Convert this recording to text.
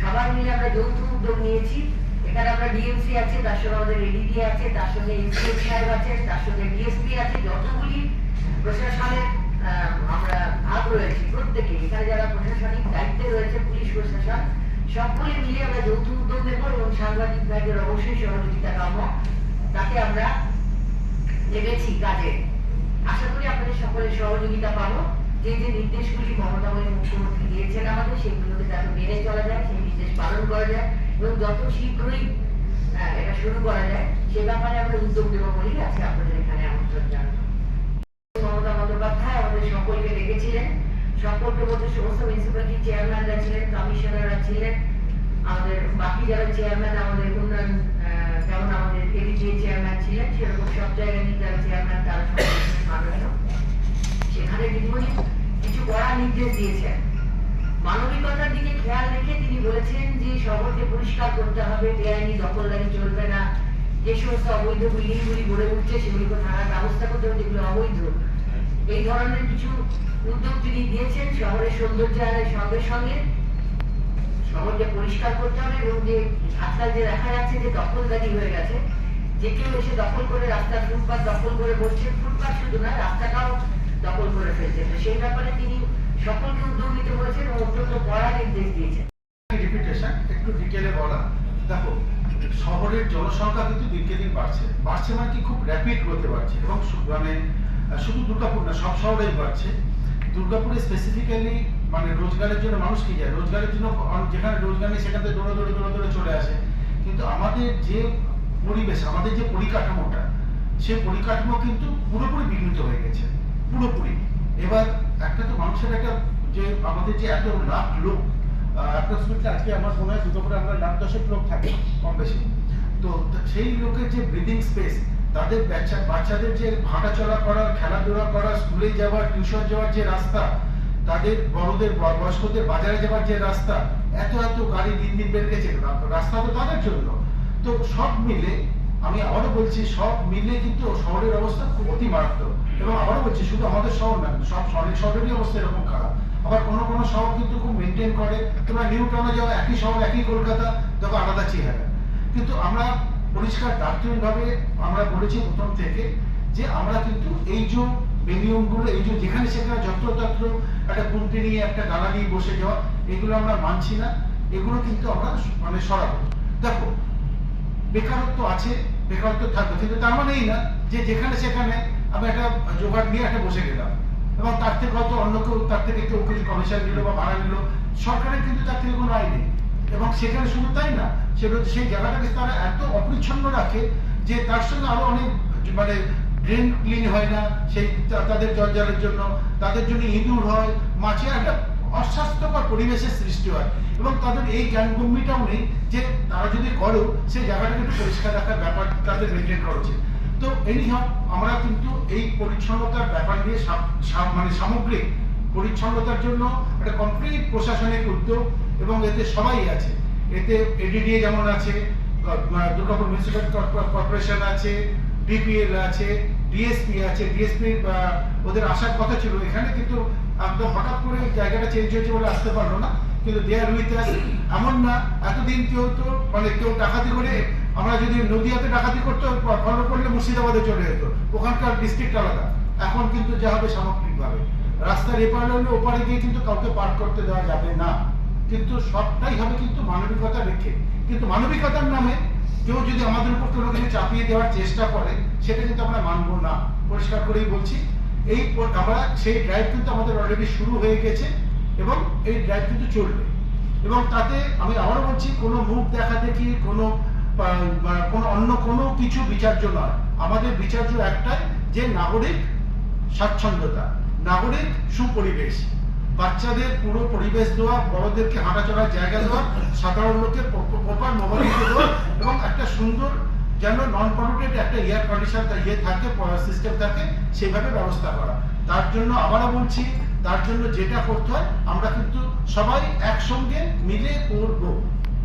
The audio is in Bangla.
সবাই মিলে আমরা যৌথ উদ্যোগ নিয়েছি। এখানে আমরা ডিএমসি আছে, তার সঙ্গে আমাদের এডিডি আছে, তার সঙ্গে এসপিএস সাহেব আছে, তার সঙ্গে ডিএসপি আছে, যতগুলি প্রশাসনের আমরা ভাগ রয়েছি প্রত্যেকে, এখানে যারা প্রশাসনিক দায়িত্বে রয়েছে পুলিশ প্রশাসন, সকলে মিলে আমরা যৌথ উদ্যোগ নেব এবং সাংবাদিক ভাইদের অবশ্যই সহযোগিতা কাম্য। তাতে আমরা নেমেছি কাজে। আশা করি আপনাদের সকলের সহযোগিতা পাবো। যে যে নির্দেশগুলি মমতা মুখ্যমন্ত্রী দিয়েছেন আমাদের, সেগুলোকে যাতে মেনে চলা যায়, সেই নির্দেশ পালন করা যায় এবং যত শীঘ্রই এটা শুরু করা যায় সে ব্যাপারে আমরা উদ্যোগ নেব বলেই আজকে আপনাদের এখানে আমন্ত্রণ জানাবো। মমতা বন্দ্যোপাধ্যায় আমাদের সকলকে ডেকেছিলেন, সকলকে মধ্যে সমস্ত মিউনিসিপ্যালিটি চেয়ারম্যানরা ছিলেন, কমিশনাররা ছিলেন, আমাদের বাকি যারা চেয়ারম্যান আমাদের উন্নয়ন যেমন আমাদের এডিজি চেয়ারম্যান ছিলেন, সেরকম সব জায়গায় যারা চেয়ারম্যান তারা মাননীয়। সেখানে দিদিমণি কিছু কড়া নির্দেশ দিয়েছেন। মানবিকতার দিকে খেয়াল রেখে তিনি বলেছেন যে শহরকে পরিষ্কার করতে হবে, বেআইনি দখলদারি চলবে না, যে সমস্ত অবৈধ বিল্ডিং গুলি গড়ে উঠছে সেগুলিকে থানার ব্যবস্থা করতে হবে যেগুলো অবৈধ। এই ধরনের কিছু উদ্যোগ তিনি দিয়েছেন। শহরের সৌন্দর্যায়নের সঙ্গে সঙ্গে শহরকে পরিষ্কার করতে হবে এবং যে আজকাল যে দেখা যাচ্ছে যে দখলদারি হয়ে গেছে, যে কেউ এসে দখল করে রাস্তার ফুটপাত দখল করে বসছে, ফুটপাত শুধু না রাস্তাটাও দখল করে ফেলছে। তো সেই ব্যাপারে তিনি সকলকে উদ্যোগ নিতে বলেছেন এবং অত্যন্ত কড়া নির্দেশ দিয়েছেন। রিপিটেশন একটু ডিটেইলে বলা। দেখো, শহরের জনসংখ্যা কিন্তু দিনকে দিন বাড়ছে মানে কি খুব র্যাপিড গ্রোথে বাড়ছে এবং মানে শুধু দুর্গাপুর না, সব শহরেই বাড়ছে। দুর্গাপুরে স্পেসিফিক্যালি মানে রোজগারের জন্য মানুষ কি যায়, রোজগারের জন্য যেখানে রোজগার নেই সেখানে দৌড়ে দৌড়ে চলে আসে। কিন্তু আমাদের যে পরিবেশ, আমাদের যে পরিকাঠামোটা, সেই পরিকাঠামো কিন্তু পুরোপুরি বিঘ্নিত হয়ে গেছে, পুরোপুরি। এবার একটা তো মানুষের একটা যে আমাদের যে এত লাখ লোক, অ্যাপ্রক্সিমেটলি আজকে আমার মনে হয় দুটো করে আমরা 1,10,000 লোক থাকি কম বেশি। তো সেই লোকের যে ব্রিদিং স্পেস, তাদের বাচ্চাদের যে হাঁটা চলা করার, খেলাধুলা করার, স্কুলে যাওয়ার, টিউশন যাওয়ার যে রাস্তা, তাদের বড়দের বয়স্কদের বাজারে যাওয়ার যে রাস্তা, এত গাড়ি দিন দিন বেড়ে গেছে, রাস্তা তো তাদের জন্য। তো সব মিলে আমি আবারও বলছি, সব মিলে কিন্তু শহরের অবস্থা খুব অতি মারাত্মক। এবং আবারও বলছি, শুধু আমাদের শহর না, সব অনেক শহরেরই অবস্থা এরকম খারাপ। আবার কোনো শহর কিন্তু খুব মেনটেন করে। তোমরা নিউ টাউনে যাও, একই শহর, একই কলকাতা, দেখো আলাদা চেহারা। কিন্তু আমরা পরিষ্কার দার্থিকভাবে আমরা বলেছি প্রথম থেকে যে আমরা কিন্তু এই যে বেনিয়মগুলো, এই যে যেখানে সেখানে যত্রতত্র একটা কুন্তি নিয়ে একটা গালা নিয়ে বসে যাওয়া, এগুলো আমরা মানছি না। এগুলো কিন্তু আমরা মানে সরাবো। দেখো, বেকারত্ব আছে, বেকারত্ব থাকবে, কিন্তু তার মানে এই না যে যেখানে সেখানে আমি একটা জোগাড় নিয়ে একটা বসে গেলাম এবং তার থেকে হয়তো অন্য কেউ তার থেকে কেউ কিছু কমিশন নিল বা ভাড়া নিল। সরকারের কিন্তু তার থেকে কোনো আয় নেই। এবং সেখানে শুধু তাই না, সেই জায়গাটাকে তারা এত অপরিচ্ছন্ন রাখে যে তার সঙ্গে আরো অনেক মানে ড্রেন ক্লিন হয় না, সেই তাদের জঞ্জালের জন্য, তাদের জন্য ইঁদুর হয়, মাছের একটা অস্বাস্থ্যকর পরিবেশের সৃষ্টি হয়। এবং তাদের এই জ্ঞানভূমিটাও নেই যে তারা যদি করো সেই জায়গাটাকে একটু পরিষ্কার রাখার ব্যাপার তাদের মেনটেন করা উচিত। তো এনিহাও আমরা কিন্তু এই পরিচ্ছন্নতার ব্যাপার নিয়ে মানে সামগ্রিক পরিচ্ছন্নতার জন্য একটা কমপ্লিট প্রশাসনিক উদ্যোগ, এবং এতে সবাই আছে। এতে এডিডিএ যেমন আছে, দুর্গাপুর মিউনিসিপ্যাল কর্পোরেশন আছে, ডিপিএল আছে, ডিএসপি আছে। ডিএসপি ওদের আসার কথা ছিল এখানে, কিন্তু একদম হঠাৎ করে জায়গাটা চেঞ্জ হয়েছে বলে আসতে পারলো না। কিন্তু দেয়ার উইথ আস। এমন না এতদিন কেউ তো মানে কেউ ডাকাতি করে, আমরা যদি নদীয়াতে ডাকাতি করতে ফলো করলে মুর্শিদাবাদে চলে যেত, ওখানকার ডিস্ট্রিক্ট আলাদা। এখন কিন্তু যা হবে সামগ্রিকভাবে, রাস্তার এপারে হলে ওপারে গিয়ে কিন্তু কাউকে পার করতে দেওয়া যাবে না। কিন্তু সবটাই হবে কিন্তু মানবিকতা রেখে। কিন্তু মানবিকতার নামে কেউ যদি আমাদের উপর কোনো কিছু চাপিয়ে দেওয়ার চেষ্টা করে, সেটা কিন্তু আমরা মানবো না, পরিষ্কার করেই বলছি। এই আমরা সেই ড্রাইভ কিন্তু আমাদের অলরেডি শুরু হয়ে গেছে এবং এই ড্রাইভ কিন্তু চলবে। এবং তাতে আমি আবারও বলছি, কোনো মুখ দেখা দেখি, কোনো অন্য কোনো কিছু বিচার্য নয়। আমাদের বিচার্য একটাই, যে নাগরিক স্বাচ্ছন্দ্যতা, নাগরিক সুপরিবেশ, বাচ্চাদের পুরো পরিবেশ দেওয়া, বড়দেরকে হাঁটা চলার জায়গা দেওয়া, সাধারণ লোকের প্রপার মোবাইল দেওয়া, এবং একটা সুন্দর যেন নন পলিউটেড একটা এয়ার কন্ডিশন থাকে, সিস্টেম থাকে, সেভাবে ব্যবস্থা করা। তার জন্য আবারও বলছি, তার জন্য যেটা করতে হয় আমরা কিন্তু সবাই একসঙ্গে মিলে করবো।